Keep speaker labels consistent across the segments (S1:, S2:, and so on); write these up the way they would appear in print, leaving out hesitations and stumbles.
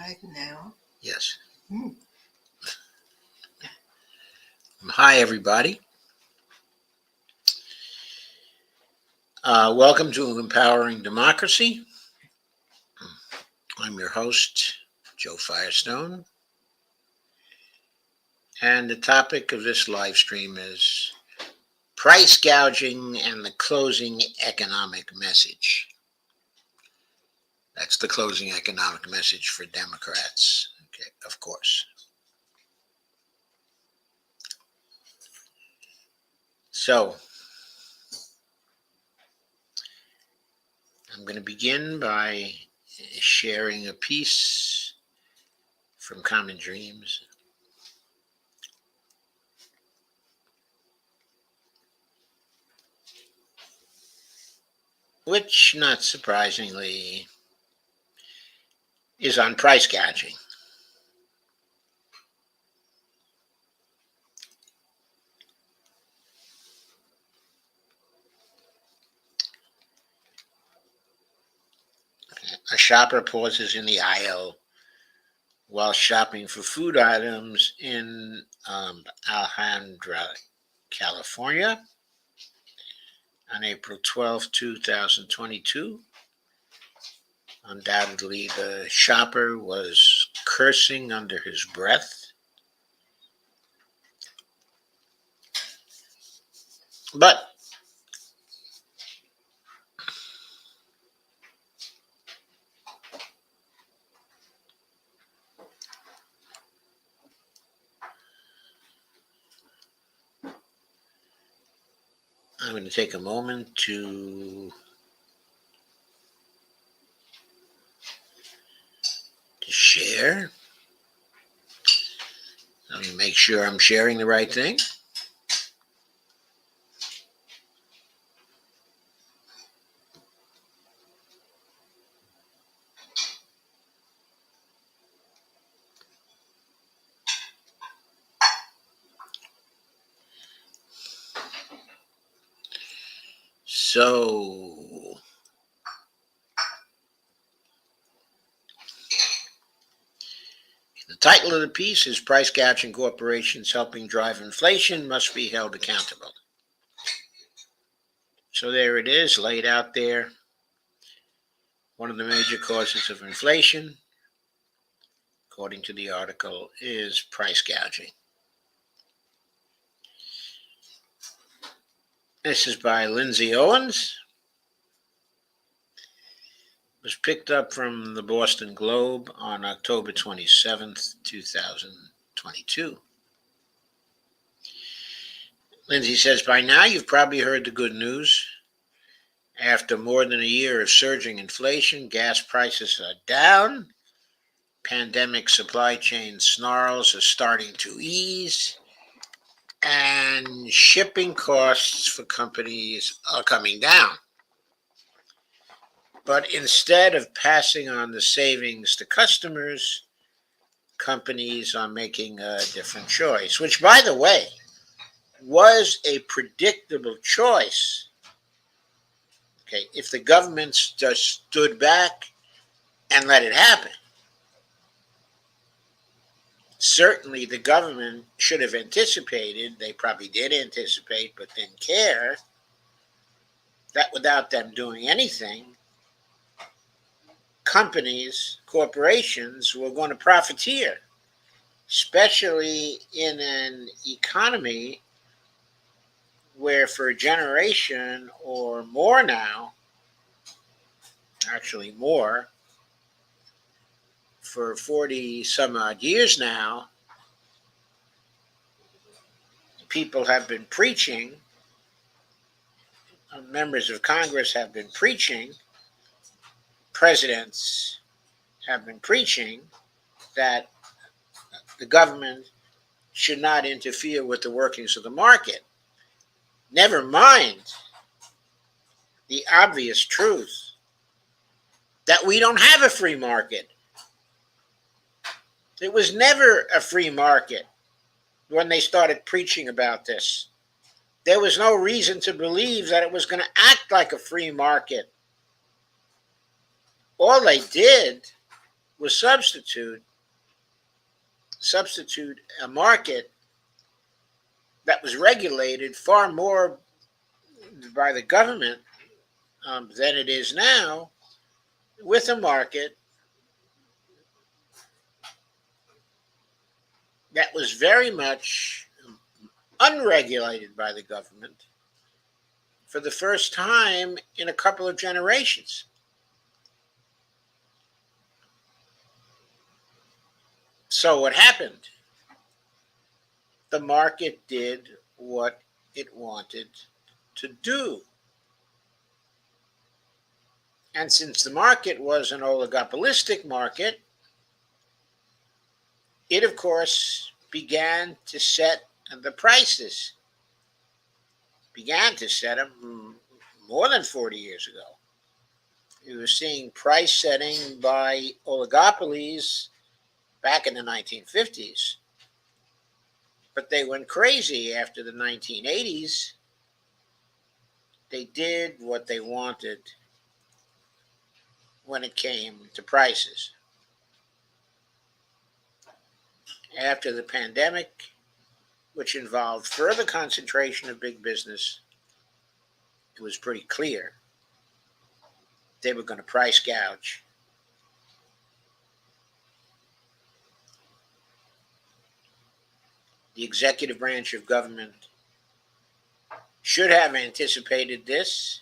S1: live now?
S2: Yes.
S1: Hmm.
S2: Hi, everybody. Welcome to Empowering Democracy. I'm your host, Joe Firestone. And the topic of this live stream is price gouging and the closing economic message. That's the closing economic message for Democrats, okay, of course. So, I'm going to begin by sharing a piece from Common Dreams, which, not surprisingly, is on price gouging. A shopper pauses in the aisle while shopping for food items in Alhambra, California on April 12, 2022. Undoubtedly, the shopper was cursing under his breath. But I'm going to take a moment to share. Let me make sure I'm sharing the right thing. So, the title of the piece is Price Gouging Corporations Helping Drive Inflation Must Be Held Accountable. So there it is, laid out there. One of the major causes of inflation, according to the article, is price gouging. This is by Lindsay Owens. It was picked up from the Boston Globe on October 27th, 2022. Lindsay says, by now you've probably heard the good news. After more than a year of surging inflation, gas prices are down. Pandemic supply chain snarls are starting to ease. And shipping costs for companies are coming down. But instead of passing on the savings to customers, companies are making a different choice, which, by the way, was a predictable choice. Okay, if the governments just stood back and let it happen. Certainly the government should have anticipated, they probably did anticipate, but didn't care, that without them doing anything, companies, corporations were going to profiteer, especially in an economy where for a generation or more now, actually more, for 40 some odd years now, people have been preaching, members of Congress have been preaching, presidents have been preaching that the government should not interfere with the workings of the market. Never mind the obvious truth that we don't have a free market. It was never a free market when they started preaching about this. There was no reason to believe that it was going to act like a free market. All they did was substitute a market that was regulated far more by the government than it is now, with a market that was very much unregulated by the government for the first time in a couple of generations. So what happened? The market did what it wanted to do. And since the market was an oligopolistic market, it, of course, began to set the prices, began to set them more than 40 years ago. You were seeing price setting by oligopolies back in the 1950s, but they went crazy after the 1980s. They did what they wanted when it came to prices. After the pandemic, which involved further concentration of big business, it was pretty clear they were going to price gouge. The executive branch of government should have anticipated this.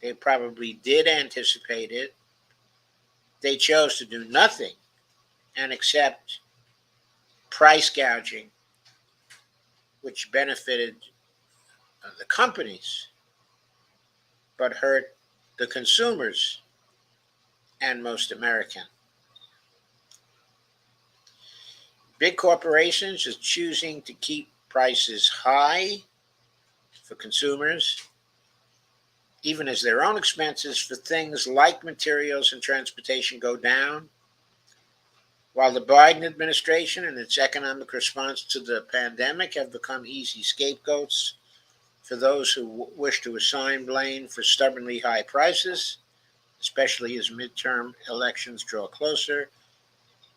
S2: They probably did anticipate it. They chose to do nothing and accept price gouging, which benefited the companies but hurt the consumers and most Americans. Big corporations are choosing to keep prices high for consumers, even as their own expenses for things like materials and transportation go down. While the Biden administration and its economic response to the pandemic have become easy scapegoats for those who wish to assign blame for stubbornly high prices, especially as midterm elections draw closer,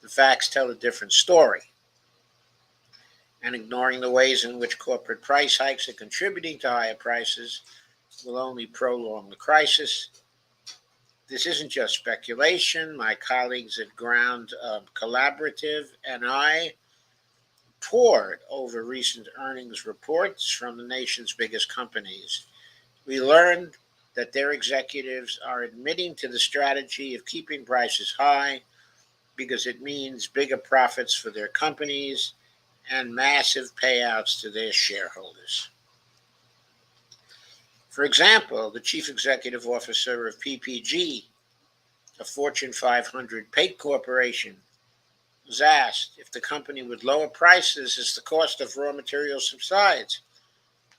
S2: the facts tell a different story. And ignoring the ways in which corporate price hikes are contributing to higher prices will only prolong the crisis. This isn't just speculation. My colleagues at Ground Collaborative and I pored over recent earnings reports from the nation's biggest companies. We learned that their executives are admitting to the strategy of keeping prices high because it means bigger profits for their companies and massive payouts to their shareholders. For example, the chief executive officer of PPG, a Fortune 500 paint corporation, was asked if the company would lower prices as the cost of raw materials subsides.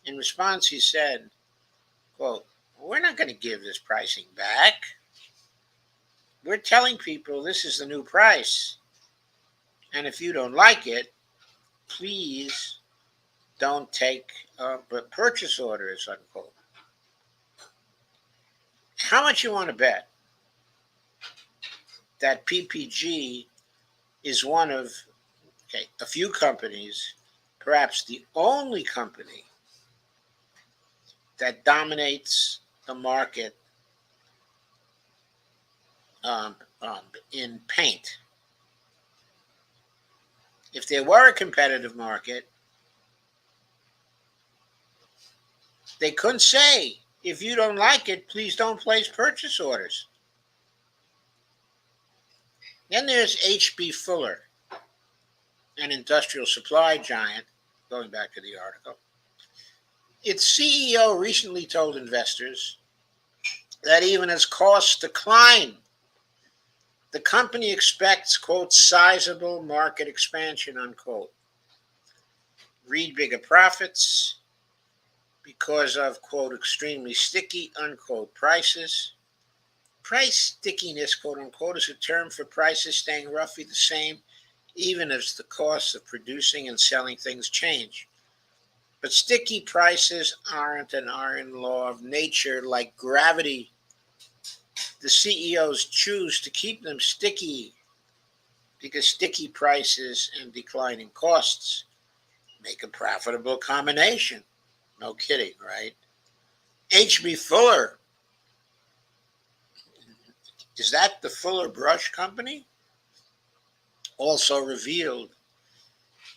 S2: In response, he said, quote, "We're not going to give this pricing back. We're telling people this is the new price. And if you don't like it, please don't take purchase orders," unquote. How much you want to bet that PPG is one of a few companies, perhaps the only company, that dominates the market in paint? If there were a competitive market, they couldn't say, if you don't like it, please don't place purchase orders. Then there's H.B. Fuller, an industrial supply giant, going back to the article. Its CEO recently told investors that even as costs decline, the company expects, quote, sizable market expansion, unquote. Read bigger profits because of, quote, extremely sticky, unquote, prices. Price stickiness, quote unquote, is a term for prices staying roughly the same even as the costs of producing and selling things change. But sticky prices aren't an iron law of nature like gravity. The CEOs choose to keep them sticky because sticky prices and declining costs make a profitable combination. No kidding, right? H.B. Fuller, is that the Fuller Brush Company? Also revealed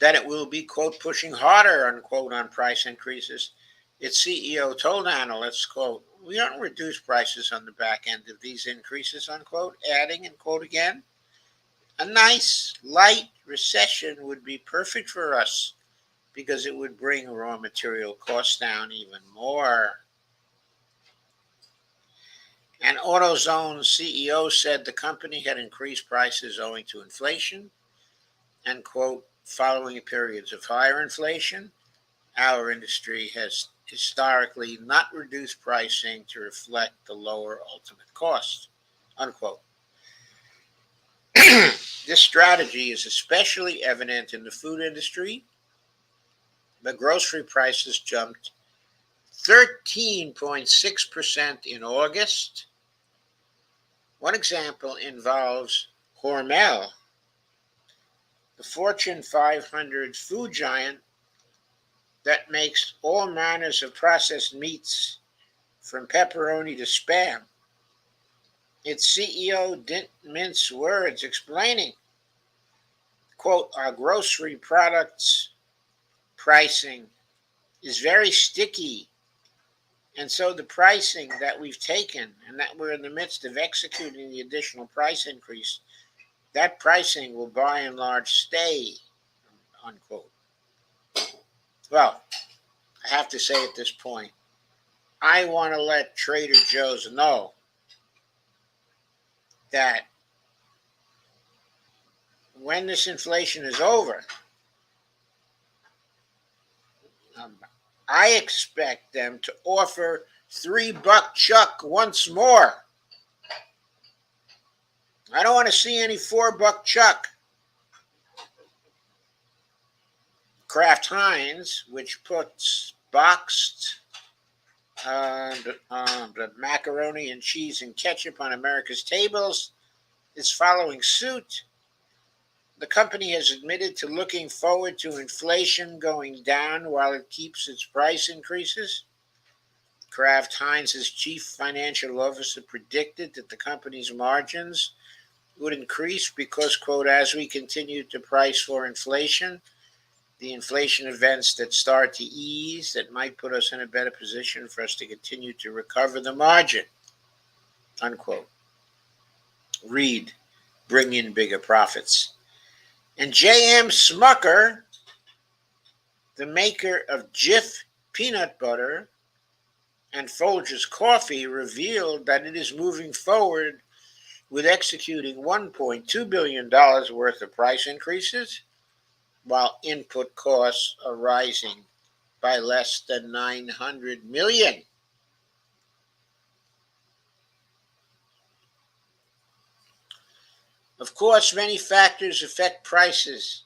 S2: that it will be, quote, pushing harder, unquote, on price increases. Its CEO told analysts, quote, we don't reduce prices on the back end of these increases, unquote, adding, and quote again, a nice, light recession would be perfect for us because it would bring raw material costs down even more. An AutoZone CEO said the company had increased prices owing to inflation and, quote, following periods of higher inflation, our industry has historically not reduced pricing to reflect the lower ultimate cost, unquote. This strategy is especially evident in the food industry. The grocery prices jumped 13.6% in August. One example involves Hormel, the Fortune 500 food giant that makes all manners of processed meats from pepperoni to Spam. Its CEO didn't mince words explaining, quote, our grocery products pricing is very sticky. And so the pricing that we've taken and that we're in the midst of executing the additional price increase, that pricing will by and large stay, unquote. Well, I have to say at this point, I want to let Trader Joe's know that when this inflation is over, um, I expect them to offer $3 Chuck once more. I don't want to see any $4 Chuck. Kraft Heinz, which puts boxed the macaroni and cheese and ketchup on America's tables, is following suit. The company has admitted to looking forward to inflation going down while it keeps its price increases. Kraft Heinz's chief financial officer predicted that the company's margins would increase because, quote, as we continue to price for inflation, the inflation events that start to ease, that might put us in a better position for us to continue to recover the margin, unquote. Read, bring in bigger profits. And J.M. Smucker, the maker of Jif peanut butter and Folgers coffee, revealed that it is moving forward with executing $1.2 billion worth of price increases, while input costs are rising by less than $900 million. Of course, many factors affect prices.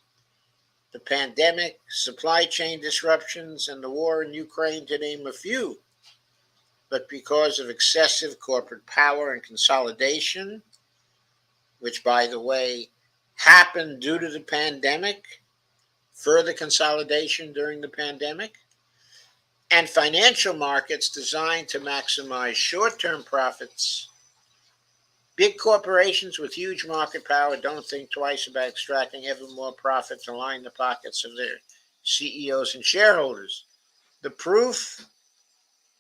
S2: The pandemic, supply chain disruptions, and the war in Ukraine, to name a few. But because of excessive corporate power and consolidation, which, by the way, happened due to the pandemic, further consolidation during the pandemic, and financial markets designed to maximize short-term profits, big corporations with huge market power don't think twice about extracting ever more profit to line the pockets of their CEOs and shareholders. The proof,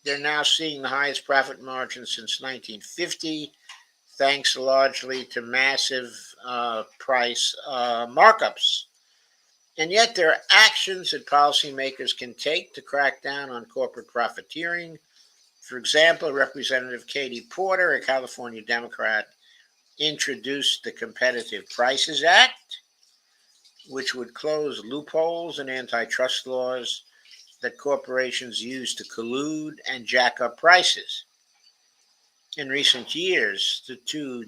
S2: they're now seeing the highest profit margin since 1950, thanks largely to massive price markups. And yet there are actions that policymakers can take to crack down on corporate profiteering. For example, Representative Katie Porter, a California Democrat, introduced the Competitive Prices Act, which would close loopholes in antitrust laws that corporations use to collude and jack up prices. In recent years, the two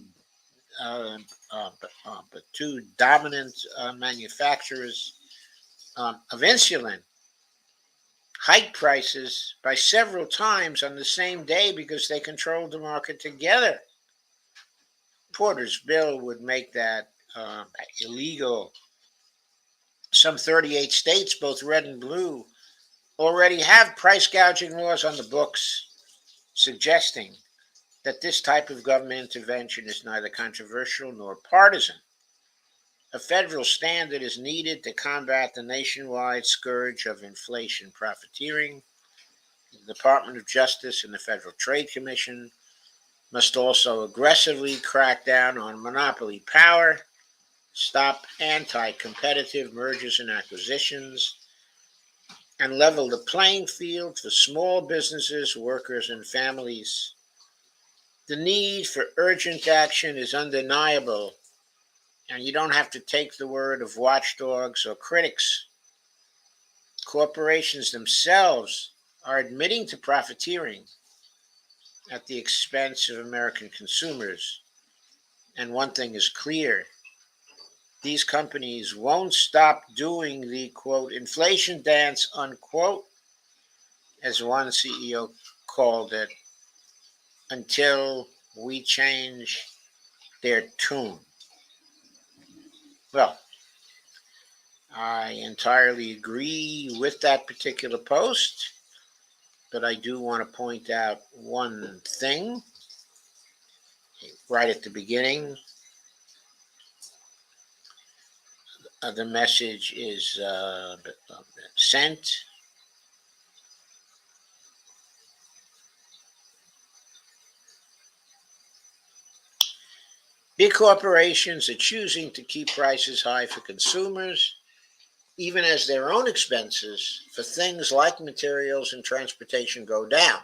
S2: dominant manufacturers of insulin hiked prices by several times on the same day because they controlled the market together. Porter's bill would make that illegal. Some 38 states, both red and blue, already have price gouging laws on the books, suggesting that this type of government intervention is neither controversial nor partisan. A federal standard is needed to combat the nationwide scourge of inflation profiteering. The Department of Justice and the Federal Trade Commission must also aggressively crack down on monopoly power, stop anti competitive mergers and acquisitions, and level the playing field for small businesses, workers, and families. The need for urgent action is undeniable, and you don't have to take the word of watchdogs or critics. Corporations themselves are admitting to profiteering at the expense of American consumers. And one thing is clear: these companies won't stop doing the quote inflation dance unquote, as one CEO called it, until we change their tune. Well, I entirely agree with that particular post, but I do want to point out one thing right at the beginning. The message is sent. Big corporations are choosing to keep prices high for consumers, even as their own expenses for things like materials and transportation go down.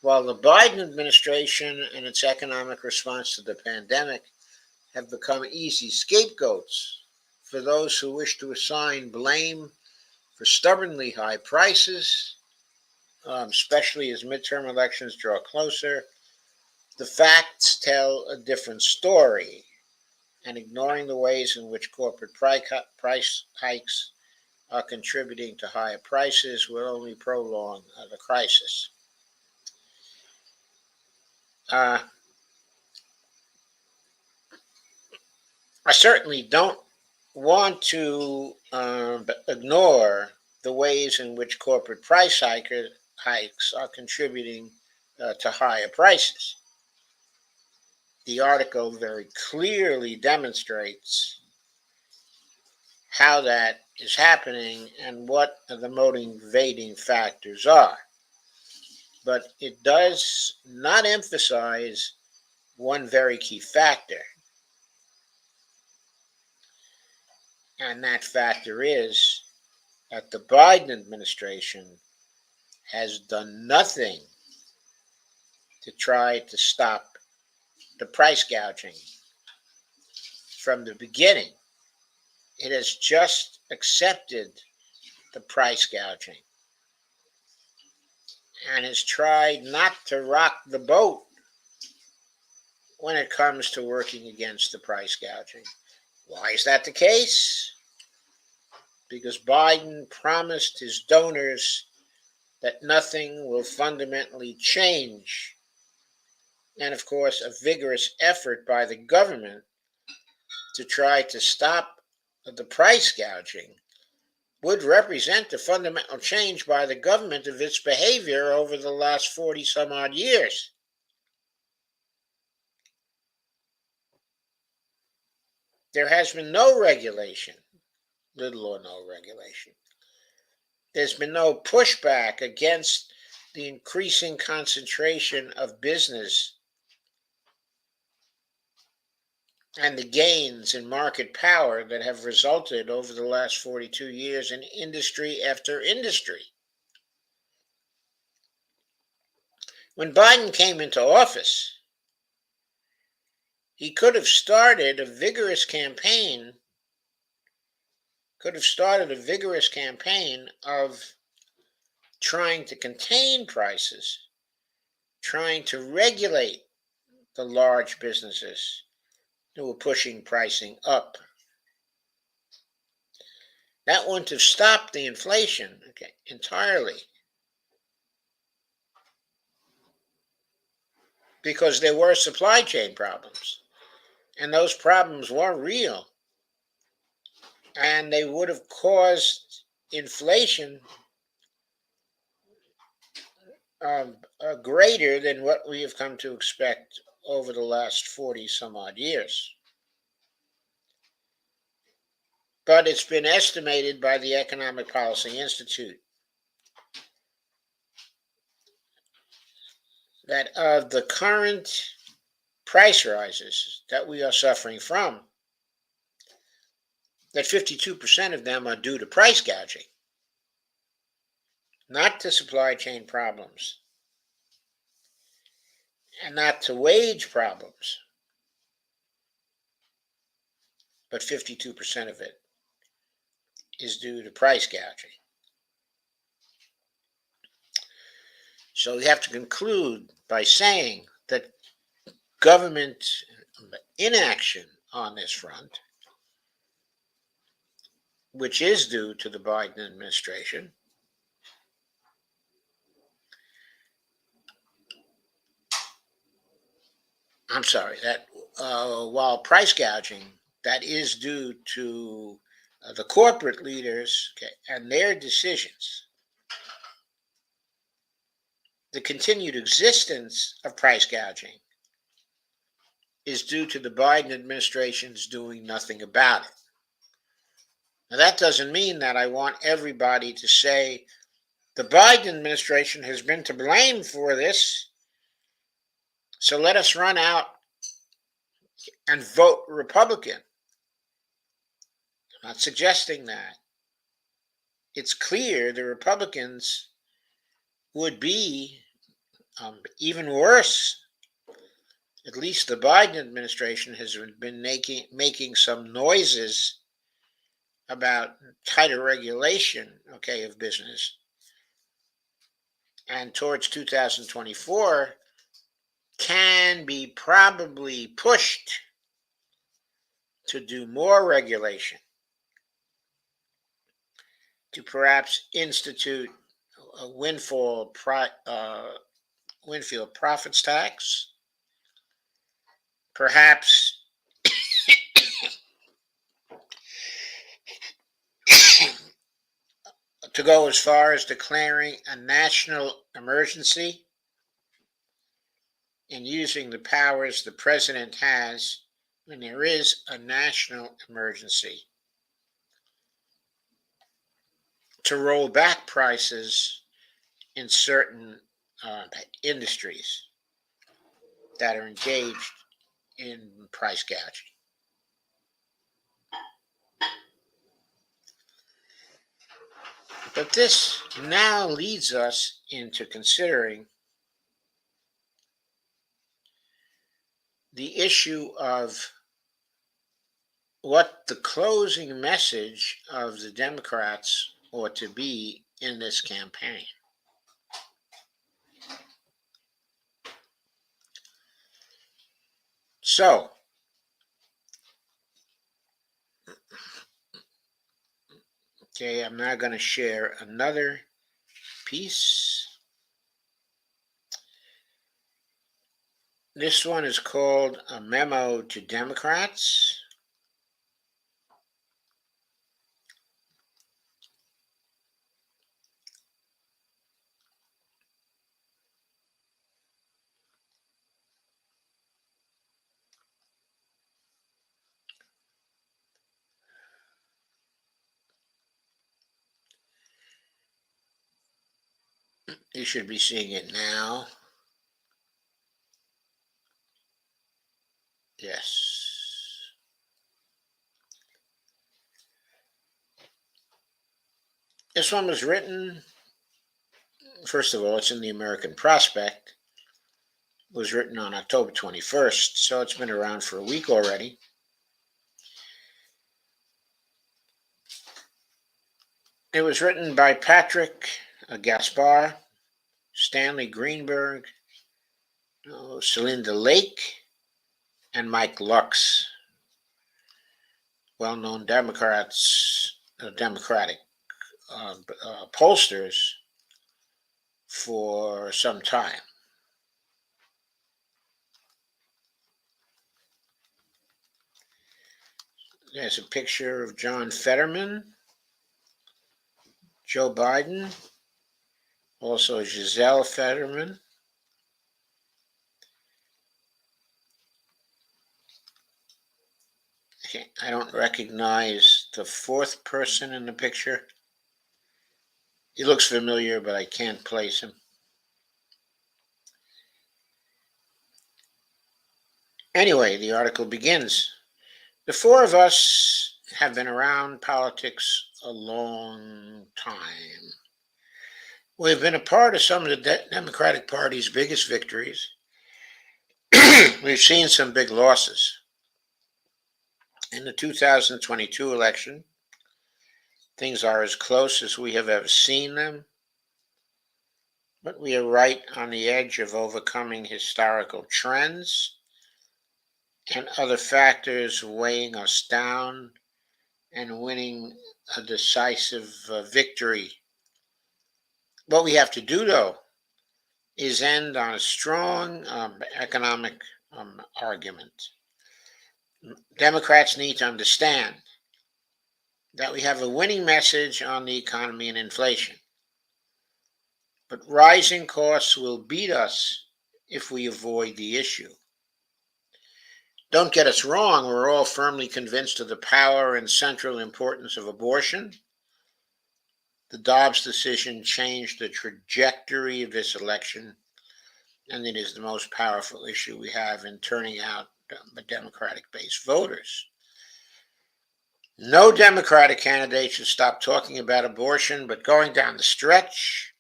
S2: While the Biden administration and its economic response to the pandemic have become easy scapegoats for those who wish to assign blame for stubbornly high prices, especially as midterm elections draw closer, the facts tell a different story, and ignoring the ways in which corporate price hikes are contributing to higher prices will only prolong the crisis. Uh, I certainly don't want to ignore the ways in which corporate hikes are contributing to higher prices. The article very clearly demonstrates how that is happening and what the motivating factors are. But it does not emphasize one very key factor, and that factor is that the Biden administration has done nothing to try to stop the price gouging from the beginning. It has just accepted the price gouging and has tried not to rock the boat when it comes to working against the price gouging. Why is that the case? Because Biden promised his donors that nothing will fundamentally change. And of course, a vigorous effort by the government to try to stop the price gouging would represent a fundamental change by the government of its behavior over the last 40 some odd years. There has been no regulation, little or no regulation. There's been no pushback against the increasing concentration of business and the gains in market power that have resulted over the last 42 years in industry after industry. When Biden came into office, he could have started a vigorous campaign of trying to contain prices, trying to regulate the large businesses who were pushing pricing up. That wouldn't have stopped the inflation entirely, because there were supply chain problems. And those problems were real, and they would have caused inflation greater than what we have come to expect over the last 40 some odd years. But it's been estimated by the Economic Policy Institute that of the current price rises that we are suffering from, that 52% of them are due to price gouging, not to supply chain problems and not to wage problems, but 52% of it is due to price gouging. So we have to conclude by saying that government inaction on this front, which is due to the Biden administration, I'm sorry, that while price gouging, that is due to the corporate leaders, okay, and their decisions. The continued existence of price gouging is due to the Biden administration's doing nothing about it. Now, that doesn't mean that I want everybody to say the Biden administration has been to blame for this, so let us run out and vote Republican. I'm not suggesting that. It's clear the Republicans would be even worse. At least the Biden administration has been making some noises about tighter regulation, okay, of business. And towards 2024 can be probably pushed to do more regulation, to perhaps institute a windfield profits tax, perhaps to go as far as declaring a national emergency and using the powers the president has when there is a national emergency to roll back prices in certain industries that are engaged in price gouging. But this now leads us into considering the issue of what the closing message of the Democrats ought to be in this campaign. So, okay, I'm now going to share another piece. This one is called A Memo to Democrats. You should be seeing it now. Yes. This one was written, first of all, it's in the American Prospect. It was written on October 21st, so it's been around for a week already. It was written by Patrick Gaspar, Stanley Greenberg, Celinda Lake, and Mike Lux, well-known Democratic pollsters for some time. There's a picture of John Fetterman, Joe Biden, also Giselle Fetterman. I don't recognize the fourth person in the picture. He looks familiar, but I can't place him. Anyway, the article begins. The four of us have been around politics a long time. We've been a part of some of the Democratic Party's biggest victories. We've seen some big losses. In the 2022 election, things are as close as we have ever seen them, but we are right on the edge of overcoming historical trends and other factors weighing us down and winning a decisive victory. What we have to do, though, is end on a strong economic argument. Democrats need to understand that we have a winning message on the economy and inflation. But rising costs will beat us if we avoid the issue. Don't get us wrong, we're all firmly convinced of the power and central importance of abortion. The Dobbs decision changed the trajectory of this election, and it is the most powerful issue we have in turning out the Democratic-based voters. No Democratic candidate should stop talking about abortion, but going down the stretch,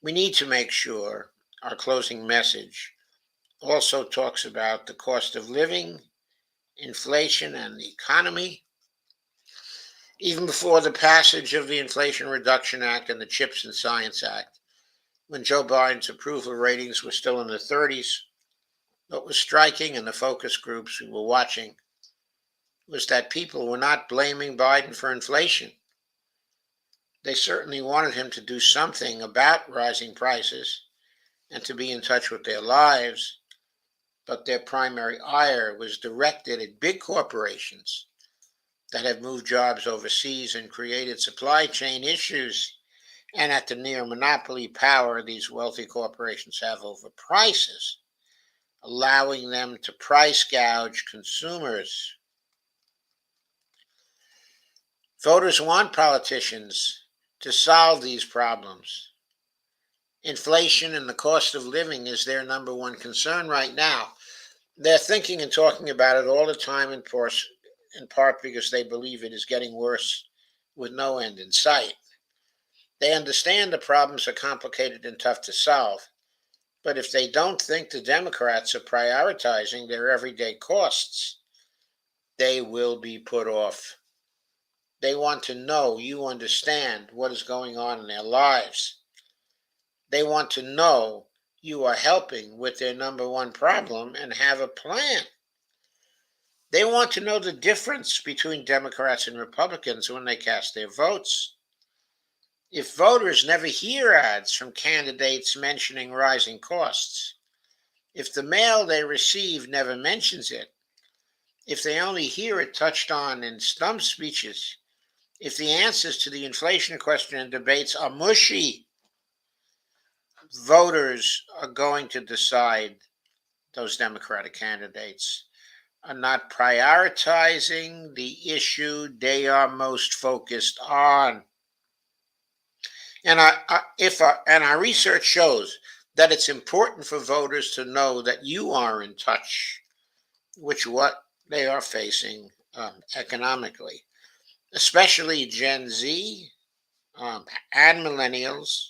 S2: we need to make sure our closing message also talks about the cost of living, inflation, and the economy. Even before the passage of the Inflation Reduction Act and the CHIPS and Science Act, when Joe Biden's approval ratings were still in the 30s, what was striking in the focus groups we were watching was that people were not blaming Biden for inflation. They certainly wanted him to do something about rising prices and to be in touch with their lives, but their primary ire was directed at big corporations that have moved jobs overseas and created supply chain issues, and at the near monopoly power these wealthy corporations have over prices, allowing them to price gouge consumers. Voters want politicians to solve these problems. Inflation and the cost of living is their number one concern right now. They're thinking and talking about it all the time, in part because they believe it is getting worse with no end in sight. They understand the problems are complicated and tough to solve, but if they don't think the Democrats are prioritizing their everyday costs, they will be put off. They want to know you understand what is going on in their lives. They want to know you are helping with their number one problem and have a plan. They want to know the difference between Democrats and Republicans when they cast their votes. If voters never hear ads from candidates mentioning rising costs, if the mail they receive never mentions it, if they only hear it touched on in stump speeches, if the answers to the inflation question in debates are mushy, voters are going to decide those Democratic candidates are not prioritizing the issue they are most focused on. And our research shows that it's important for voters to know that you are in touch with what they are facing economically, especially Gen Z and millennials,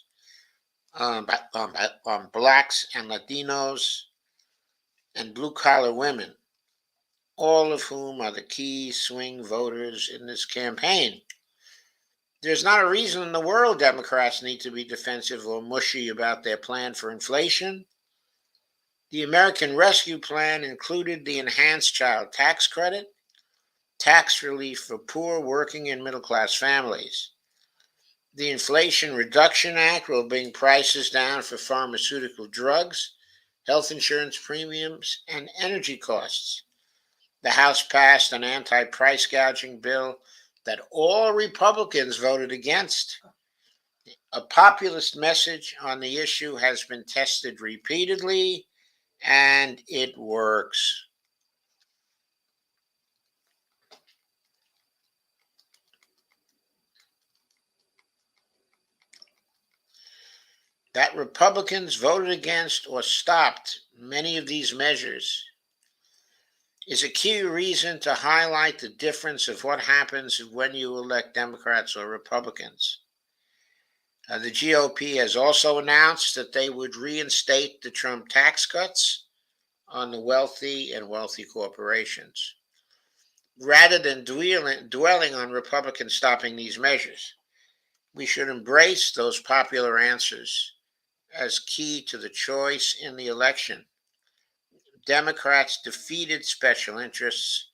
S2: blacks and Latinos, and blue collar women, all of whom are the key swing voters in this campaign. There's not a reason in the world Democrats need to be defensive or mushy about their plan for inflation. The American Rescue Plan included the enhanced child tax credit, tax relief for poor working and middle class families. The Inflation Reduction Act will bring prices down for pharmaceutical drugs, health insurance premiums, and energy costs. The House passed an anti-price gouging bill that all Republicans voted against. A populist message on the issue has been tested repeatedly, and it works. That Republicans voted against or stopped many of these measures is a key reason to highlight the difference of what happens when you elect Democrats or Republicans. The GOP has also announced that they would reinstate the Trump tax cuts on the wealthy and wealthy corporations, rather than dwelling on Republicans stopping these measures. We should embrace those popular answers as key to the choice in the election. Democrats defeated special interests,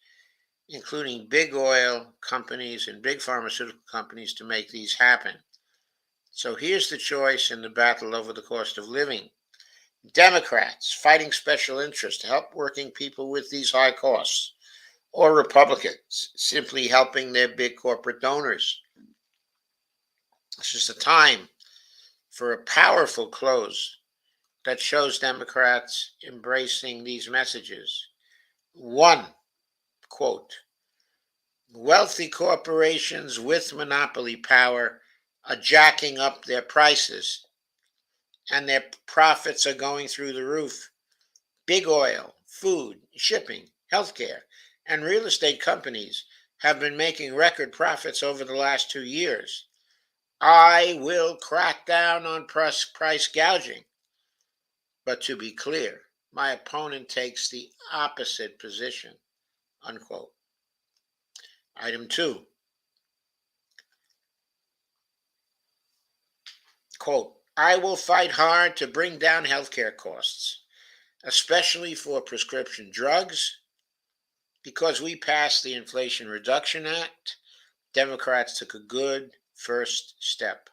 S2: including big oil companies and big pharmaceutical companies, to make these happen. So here's the choice in the battle over the cost of living. Democrats fighting special interests to help working people with these high costs, or Republicans simply helping their big corporate donors. This is the time for a powerful close that shows Democrats embracing these messages. One, quote, wealthy corporations with monopoly power are jacking up their prices and their profits are going through the roof. Big oil, food, shipping, healthcare, and real estate companies have been making record profits over the last 2 years. I will crack down on price gouging. But to be clear, my opponent takes the opposite position, unquote. Item 2, quote, I will fight hard to bring down healthcare costs, especially for prescription drugs, because we passed the Inflation Reduction Act. Democrats took a good first step.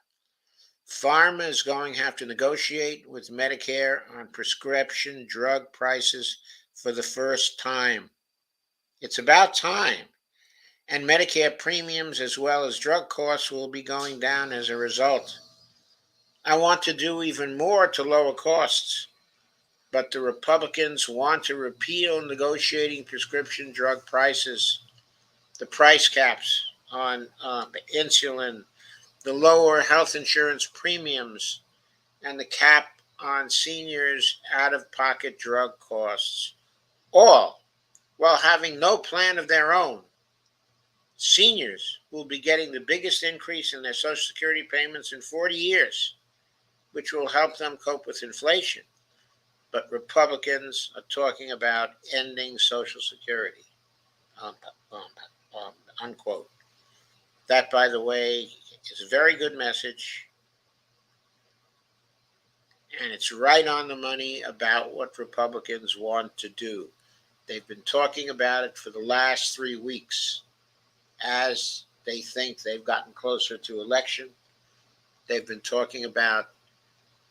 S2: Pharma is going to have to negotiate with Medicare on prescription drug prices for the first time. It's about time. And Medicare premiums as well as drug costs will be going down as a result. I want to do even more to lower costs, but the Republicans want to repeal negotiating prescription drug prices, the price caps on insulin, the lower health insurance premiums, and the cap on seniors' out of pocket drug costs, all while having no plan of their own. Seniors will be getting the biggest increase in their Social Security payments in 40 years, which will help them cope with inflation. But Republicans are talking about ending Social Security, um, um, unquote. That, by the way, is a very good message, and it's right on the money about what Republicans want to do. They've been talking about it for the last 3 weeks as they think they've gotten closer to election. They've been talking about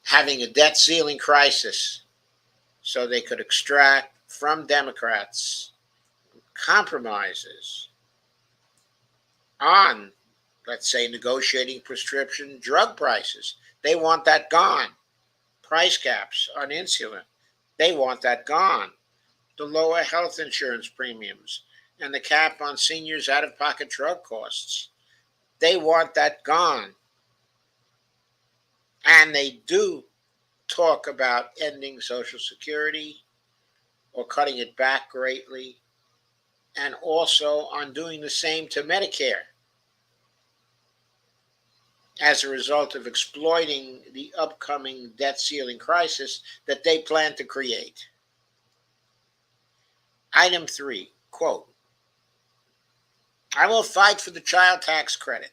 S2: having a debt ceiling crisis so they could extract from Democrats compromises on, let's say, negotiating prescription drug prices. They want that gone. Price caps on insulin. They want that gone. The lower health insurance premiums and the cap on seniors' out of pocket drug costs. They want that gone. And they do talk about ending Social Security or cutting it back greatly, and also on doing the same to Medicare as a result of exploiting the upcoming debt ceiling crisis that they plan to create. Item 3, quote, I will fight for the child tax credit,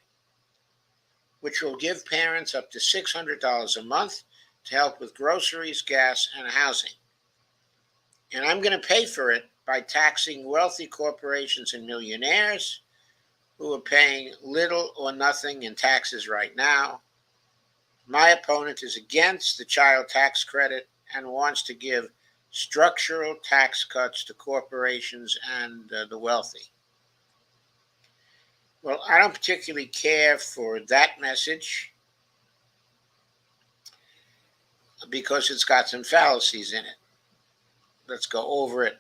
S2: which will give parents up to $600 a month to help with groceries, gas, and housing. And I'm going to pay for it by taxing wealthy corporations and millionaires who are paying little or nothing in taxes right now. My opponent is against the child tax credit and wants to give structural tax cuts to corporations and the wealthy. Well, I don't particularly care for that message because it's got some fallacies in it. Let's go over it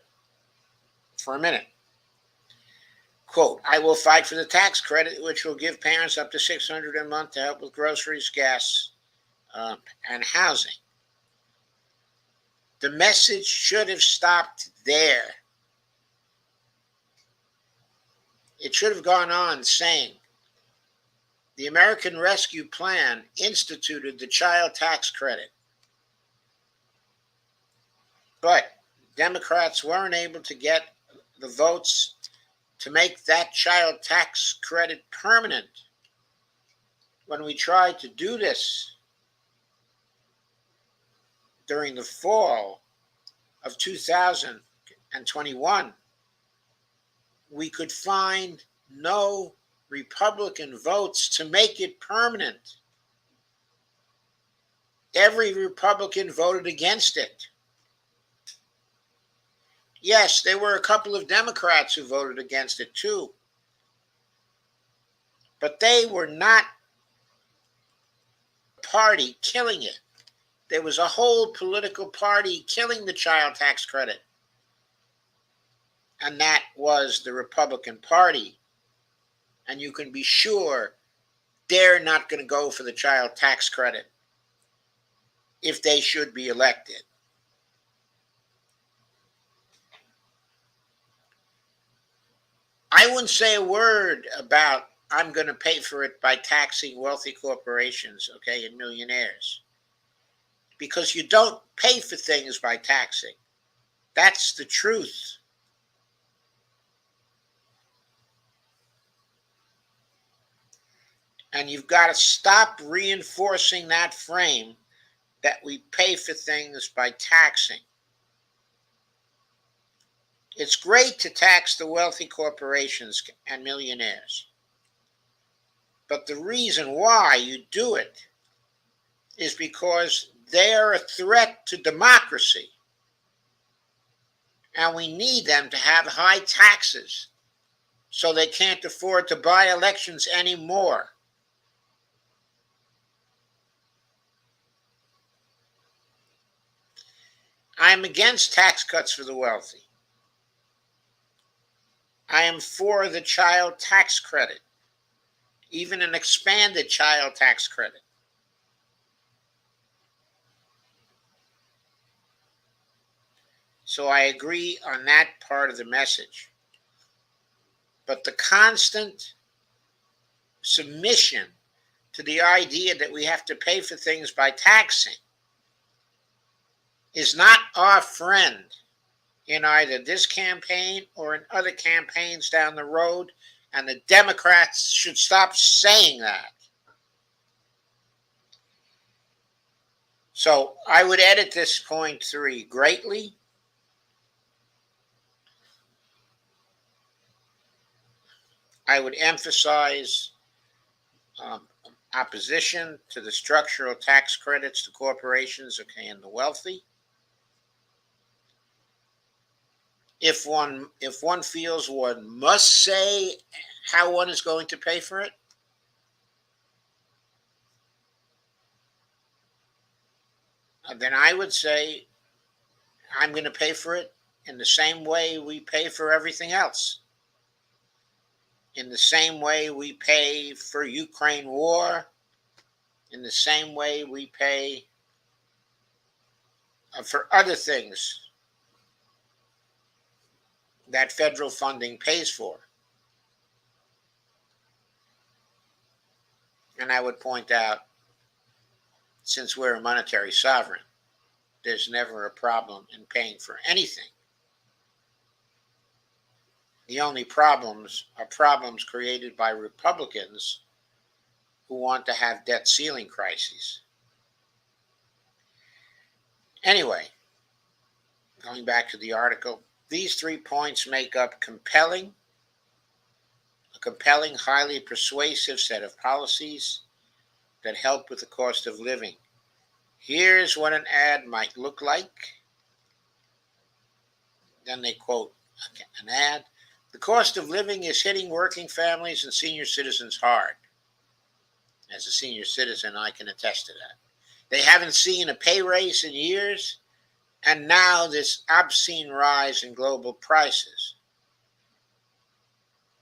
S2: for a minute. Quote, I will fight for the tax credit, which will give parents up to $600 a month to help with groceries, gas, and housing. The message should have stopped there. It should have gone on saying, the American Rescue Plan instituted the child tax credit. But Democrats weren't able to get the votes to make that child tax credit permanent. When we tried to do this during the fall of 2021, we could find no Republican votes to make it permanent. Every Republican voted against it. Yes, there were a couple of Democrats who voted against it too. But they were not a party killing it. There was a whole political party killing the child tax credit. And that was the Republican Party. And you can be sure they're not going to go for the child tax credit if they should be elected. I wouldn't say a word about I'm going to pay for it by taxing wealthy corporations, okay, and millionaires. Because you don't pay for things by taxing. That's the truth. And you've got to stop reinforcing that frame that we pay for things by taxing. It's great to tax the wealthy corporations and millionaires. But the reason why you do it is because they're a threat to democracy. And we need them to have high taxes so they can't afford to buy elections anymore. I'm against tax cuts for the wealthy. I am for the child tax credit, even an expanded child tax credit. So I agree on that part of the message. But the constant submission to the idea that we have to pay for things by taxing is not our friend in either this campaign or in other campaigns down the road, and the Democrats should stop saying that. So I would edit this point 3 greatly. I would emphasize opposition to the structural tax credits to corporations, okay, and the wealthy. If one feels one must say how one is going to pay for it, then I would say I'm going to pay for it in the same way we pay for everything else. In the same way we pay for Ukraine war, in the same way we pay for other things that federal funding pays for. And I would point out, since we're a monetary sovereign, there's never a problem in paying for anything. The only problems are problems created by Republicans who want to have debt ceiling crises. Anyway, going back to the article, these 3 points make up a compelling, highly persuasive set of policies that help with the cost of living. Here's what an ad might look like. Then they quote an ad. The cost of living is hitting working families and senior citizens hard. As a senior citizen, I can attest to that. They haven't seen a pay raise in years, and now this obscene rise in global prices.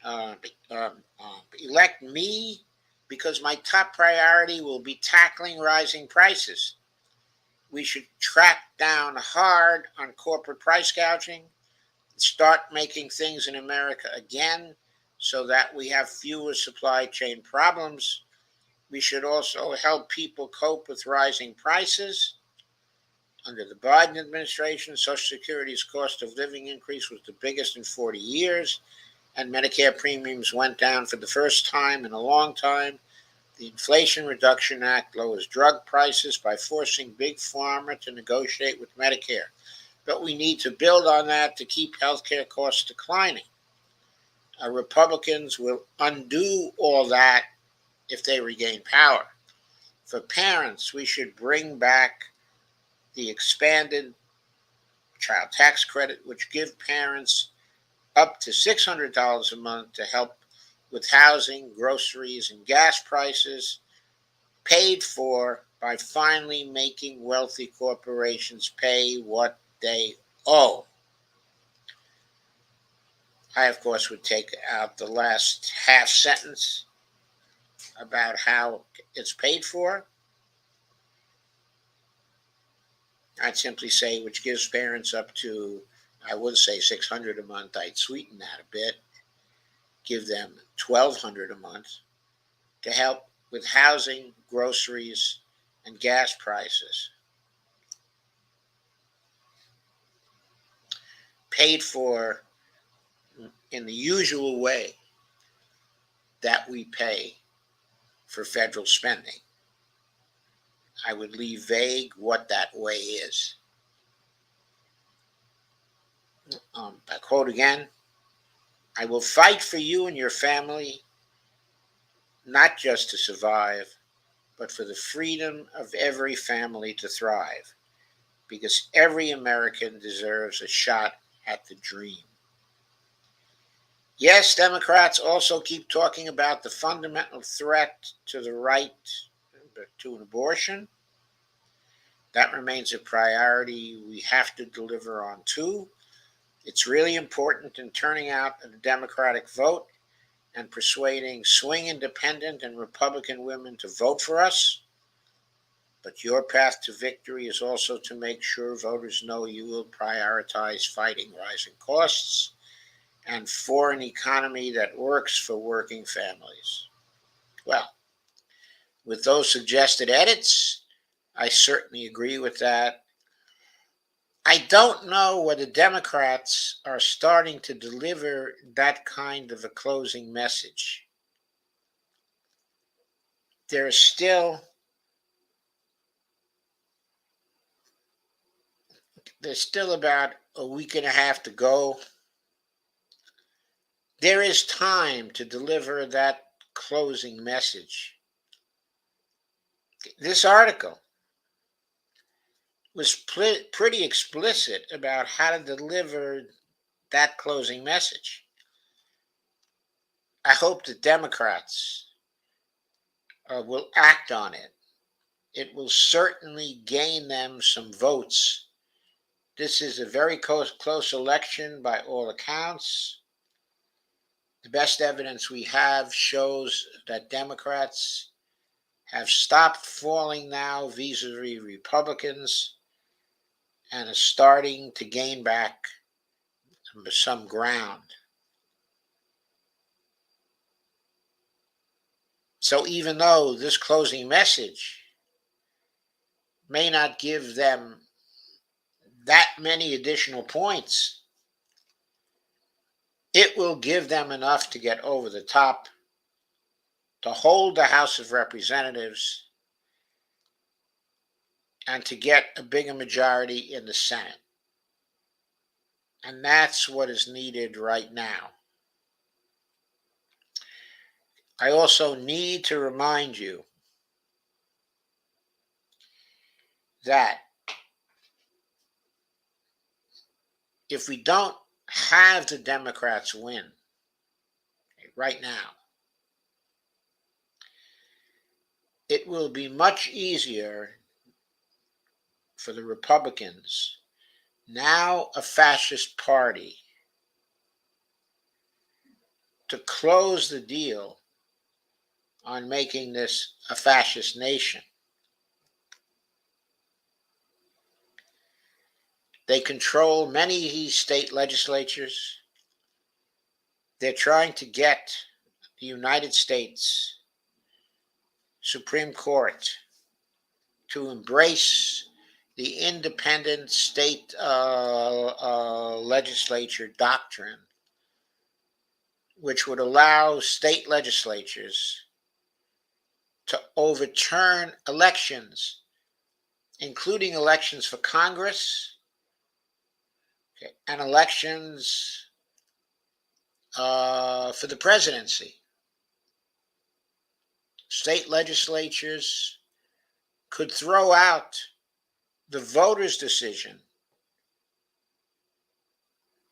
S2: Uh, Elect me because my top priority will be tackling rising prices. We should track down hard on corporate price gouging, start making things in America again so that we have fewer supply chain problems. We should also help people cope with rising prices. Under the Biden administration, Social Security's cost of living increase was the biggest in 40 years, and Medicare premiums went down for the first time in a long time. The Inflation Reduction Act lowers drug prices by forcing Big Pharma to negotiate with Medicare. But we need to build on that to keep healthcare costs declining. Republicans will undo all that if they regain power. For parents, we should bring back the expanded child tax credit, which give parents up to $600 a month to help with housing, groceries, and gas prices, paid for by finally making wealthy corporations pay what they owe. I, of course, would take out the last half sentence about how it's paid for. I'd simply say, which gives parents up to, I would say 600 a month. I'd sweeten that a bit, give them 1,200 a month to help with housing, groceries, and gas prices, paid for in the usual way that we pay for federal spending. I would leave vague what that way is. I quote again, I will fight for you and your family, not just to survive, but for the freedom of every family to thrive, because every American deserves a shot at the dream. Yes, Democrats also keep talking about the fundamental threat to the right to an abortion. That remains a priority we have to deliver on too. It's really important in turning out the Democratic vote and persuading swing independent and Republican women to vote for us. But your path to victory is also to make sure voters know you will prioritize fighting rising costs and for an economy that works for working families. Well, with those suggested edits, I certainly agree with that. I don't know whether Democrats are starting to deliver that kind of a closing message. There's still about a week and a half to go. There is time to deliver that closing message. This article was pretty explicit about how to deliver that closing message. I hope the Democrats will act on it. It will certainly gain them some votes. This is a very close election by all accounts. The best evidence we have shows that Democrats have stopped falling now vis-a-vis Republicans and are starting to gain back some ground. So even though this closing message may not give them that many additional points, it will give them enough to get over the top, to hold the House of Representatives, and to get a bigger majority in the Senate. And that's what is needed right now. I also need to remind you that if we don't have the Democrats win right now, it will be much easier for the Republicans, now a fascist party, to close the deal on making this a fascist nation. They control many state legislatures. They're trying to get the United States Supreme Court to embrace the independent state legislature doctrine, which would allow state legislatures to overturn elections, including elections for Congress, okay, and elections for the presidency. State legislatures could throw out the voters' decision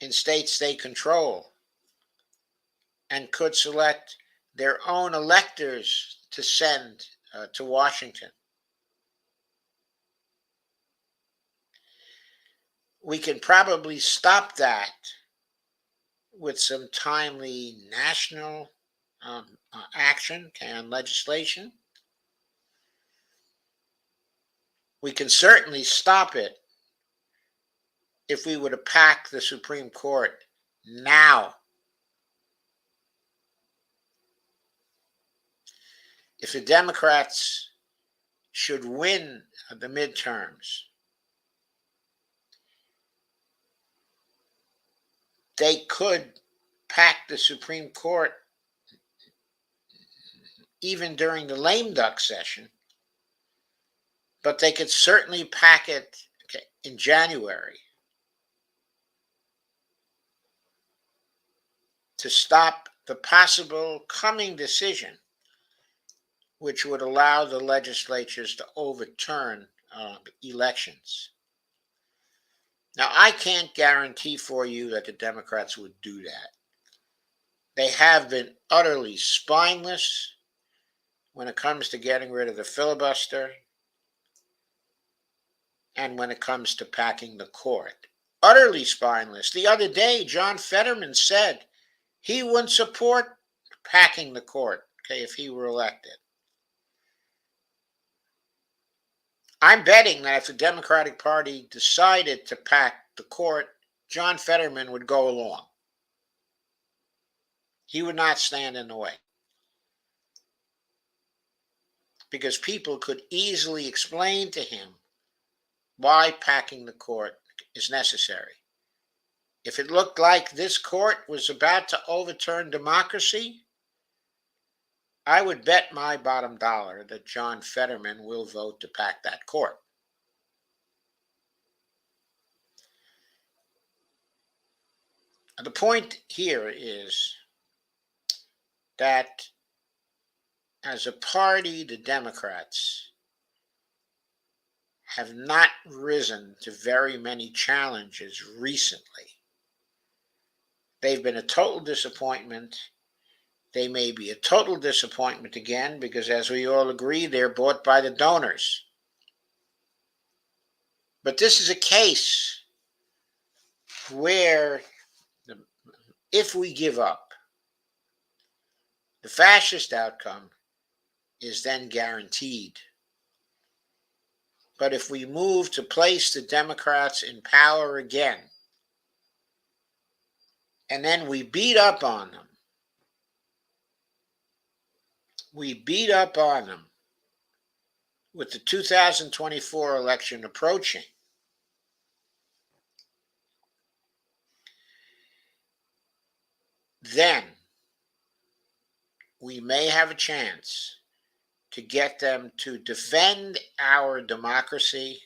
S2: in states they control and could select their own electors to send to Washington. We can probably stop that with some timely national action and legislation. We can certainly stop it if we were to pack the Supreme Court now. If the Democrats should win the midterms, they could pack the Supreme Court even during the lame duck session, but they could certainly pack it in January to stop the possible coming decision which would allow the legislatures to overturn elections. Now, I can't guarantee for you that the Democrats would do that. They have been utterly spineless when it comes to getting rid of the filibuster and when it comes to packing the court. Utterly spineless. The other day, John Fetterman said he wouldn't support packing the court, if he were elected. I'm betting that if the Democratic Party decided to pack the court, John Fetterman would go along. He would not stand in the way, because people could easily explain to him why packing the court is necessary. If it looked like this court was about to overturn democracy, I would bet my bottom dollar that John Fetterman will vote to pack that court. The point here is that as a party, the Democrats have not risen to very many challenges recently. They've been a total disappointment. They may be a total disappointment again because, as we all agree, they're bought by the donors. But this is a case where, if we give up, the fascist outcome is then guaranteed. But if we move to place the Democrats in power again, and then we beat up on them, with the 2024 election approaching, then we may have a chance to get them to defend our democracy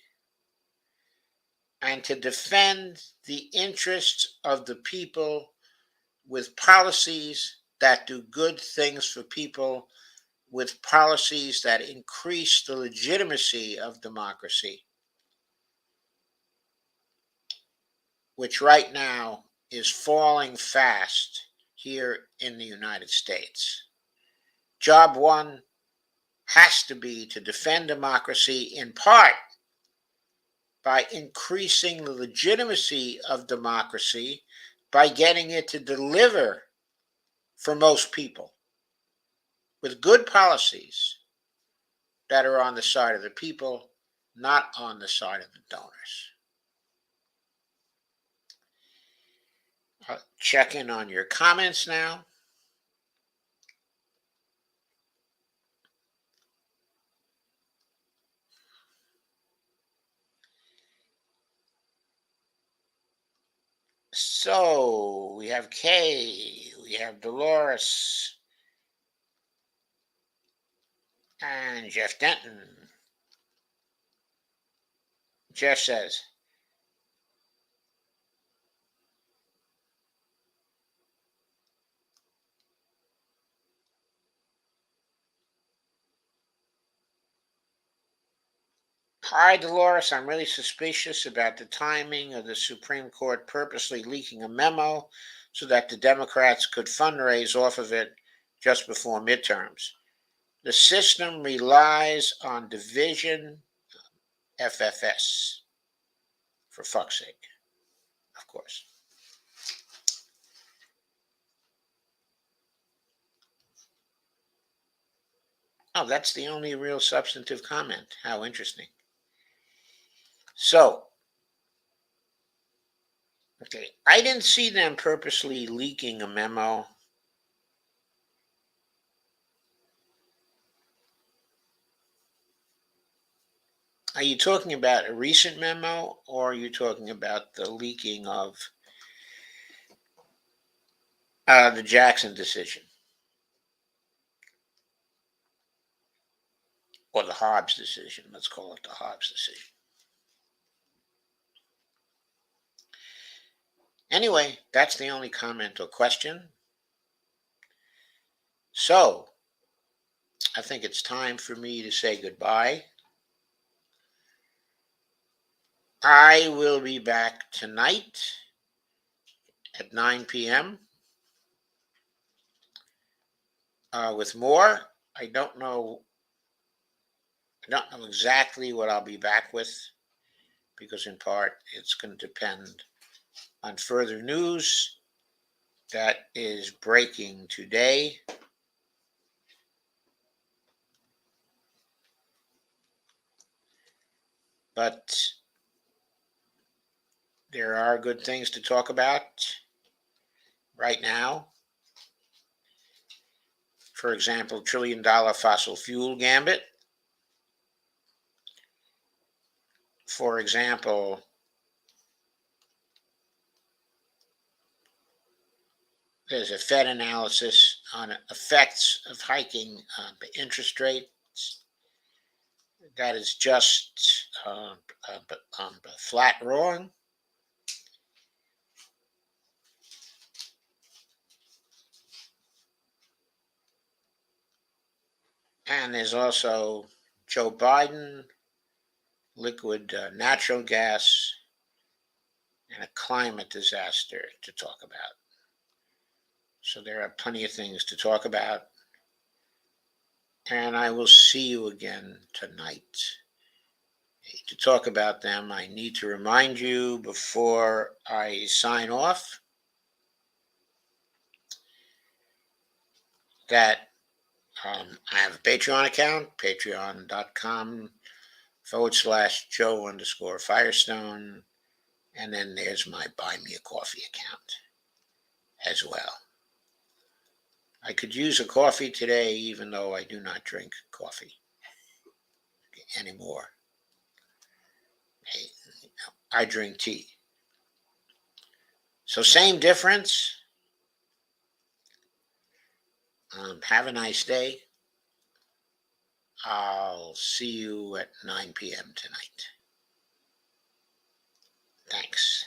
S2: and to defend the interests of the people with policies that do good things for people, with policies that increase the legitimacy of democracy. which right now is falling fast here in the United States. Job one has to be to defend democracy in part by increasing the legitimacy of democracy by getting it to deliver for most people with good policies that are on the side of the people, not on the side of the donors. I'll check in on your comments now. So we have Kay, we have Dolores, and Jeff Denton. Jeff says, hi, Dolores. I'm really suspicious about the timing of the Supreme Court purposely leaking a memo so that the Democrats could fundraise off of it just before midterms. The system relies on division, FFS, for fuck's sake, of course. Oh, that's the only real substantive comment. How interesting. So, okay, I didn't see them purposely leaking a memo. Are you talking about a recent memo, or are you talking about the leaking of the Jackson decision or the Hobbs decision? Let's call it the Hobbs decision. Anyway, that's the only comment or question. So, I think it's time for me to say goodbye. I will be back tonight at 9 p.m. With more. I don't know. I don't know exactly what I'll be back with because, in part, it's going to depend on further news that is breaking today. But there are good things to talk about right now. For example, $1 trillion fossil fuel gambit. For example, there's a Fed analysis on effects of hiking interest rates that is just flat wrong. And there's also Joe Biden, liquid natural gas, and a climate disaster to talk about. So there are plenty of things to talk about. And I will see you again tonight. To talk about them, I need to remind you before I sign off that I have a Patreon account, patreon.com/Joe_Firestone. And then there's my Buy Me a Coffee account as well. I could use a coffee today, even though I do not drink coffee anymore. I drink tea. So, same difference. Have a nice day. I'll see you at 9 p.m. tonight. Thanks.